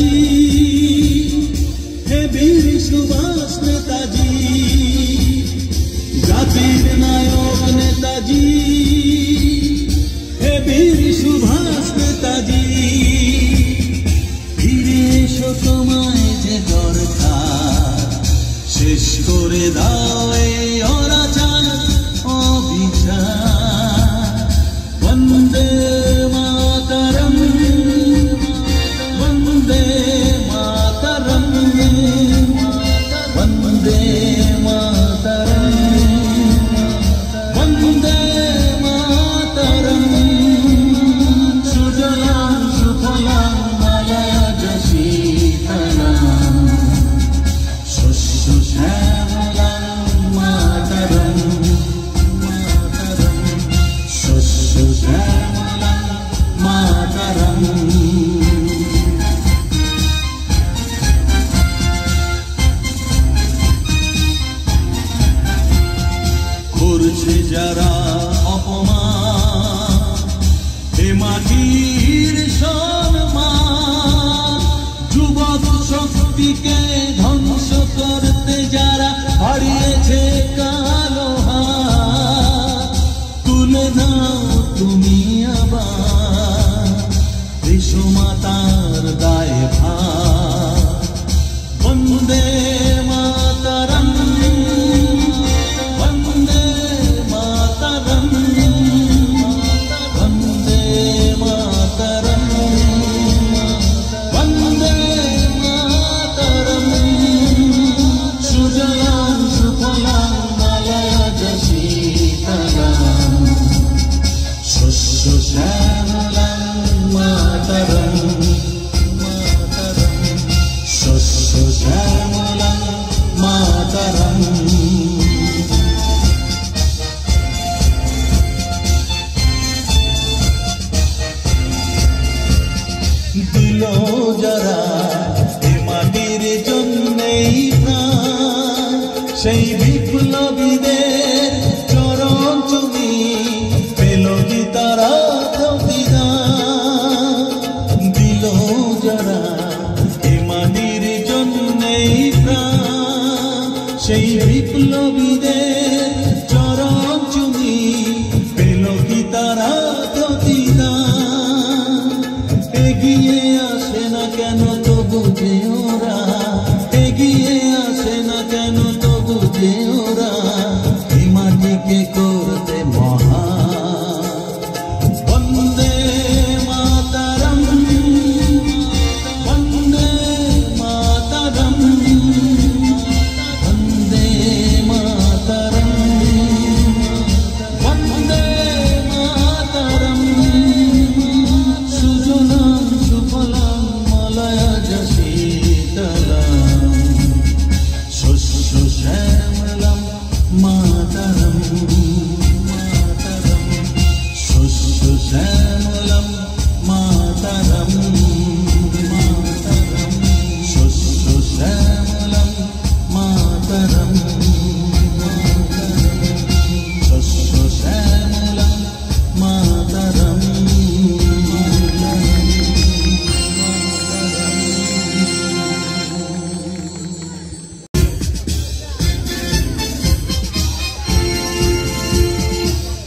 नेताजी, हे वीर सुभाष नेताजी, জাতির নায়ক নেতাজি, হে বীর সুভাষ নেতাজি। ফিরে এসো তোমায় যে দরকার, শেষ করে দাও এই অনাচার অবিচার। বন্দে মাতরম, বন্দে মাতরম, বন্দে মাতরম, বন্দে মাতরম। সুজলাং সুফলাং মলয়জ শীতলাং, শস্য শ্যামলাং মাতরম, মাতরম, শস্য শ্যামলাং মাতরম। করছে যারা অপমান এ মাটির সম্মান, যুবক শক্তিকে ধ্বংস করতে যারা হারিয়েছে কালো হাত, তুলে নাও তুমি আবার দেশমাতার দায় ভার। বন্দে মাতরম, বন্দে মাতরম, বন্দে মাতরম, বন্দে মাতরম। সুজলাং সুফলাং মলয়জ শীতলাং, শস্য শ্যামলাং মাতরম, মাতরম, শস্য শ্যামলাং মাতরম। দিল যারা এ মাটির জন্যেই প্রাণ, সেই বিপ্লবীদের চরণ চুমি পেল কি তারা প্রতিদান। দিল যারা এ মাটির জন্যেই প্রাণ, সেই বিপ্লবীদের চরণ চুমি পেল কি তারা প্রতিদান। এগিয়ে আসে না কেন তবু যে ওরা, এগিয়ে আসে না কেন তবু যে ওরা এই মাটিকে করতে মহান। বন্দে মাতরম, বন্দে মাতরম, বন্দে মাতরম, বন্দে মাতরম। সুজলাং সুফলাং মলয়জ শীতলাং, শস্য শ্যামলাং মাতরম, মাতরম, শস্য শ্যামলাং মাতরম, মাতরম, শস্য শ্যামলাং মাতরম, মাতরম, শস্য শ্যামলাং মাতরম।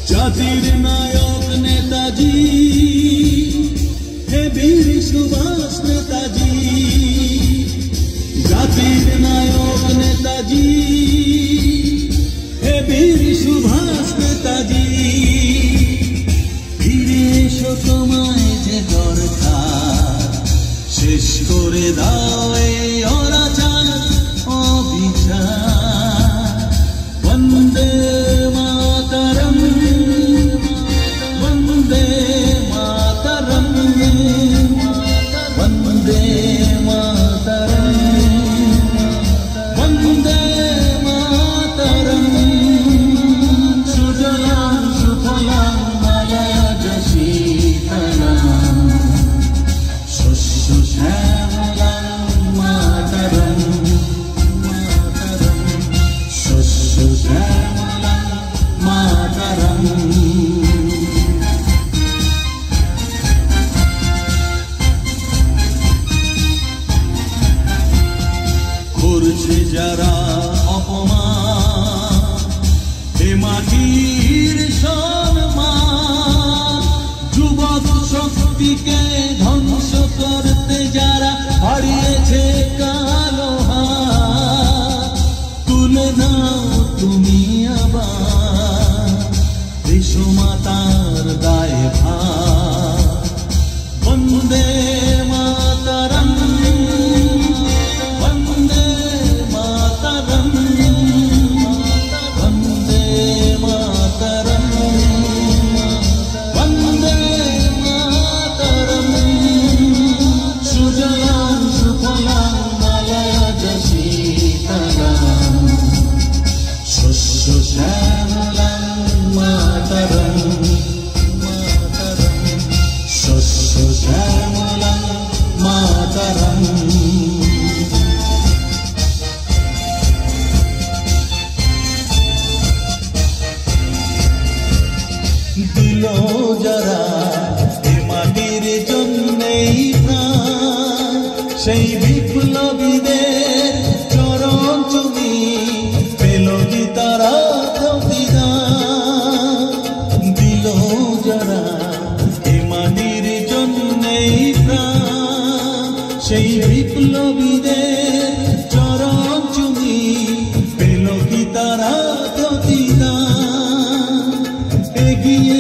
জাতির নায়ক নেতাজি, হে বীর সুভাষ নেতাজি, জাতির নায়ক নেতাজি, হে বীর সুভাষ নেতাজি। ফিরে এসো তোমায় যে দরকার, শেষ করে দাও এই অনাচার অবিচার। বন্দে মাতরম, বন্দে মাতরম, বন্দে মাতরম, বন্দে মাতরম। নারীর সম্মান, যুবক শক্তিকে ধ্বংস করতে যারা হারিয়েছে কালো হাত, তুলে নাও তুমি আবার দেশমাতার দায়ভার। বন্দে মাতরম, বন্দে মাতরম, বন্দে মাতরম, বন্দে মাতরম। সুজলাং সুফলাং মলয়জ শীতলাং, শস্য শ্যামলাং মাতরম, মাতরম, শস্য শ্যামলাং মাতরম। দিল যারা এ মাটির জন্যেই প্রাণ, সেই বিপ্লবীদের চরণ চুমি পেল কি তারা প্রতিদান। দিল যারা এ মাটির জন্যেই প্রাণ, সেই বিপ্লবীদের চরণ চুমি পেল কি তারা প্রতিদান। এগিয়ে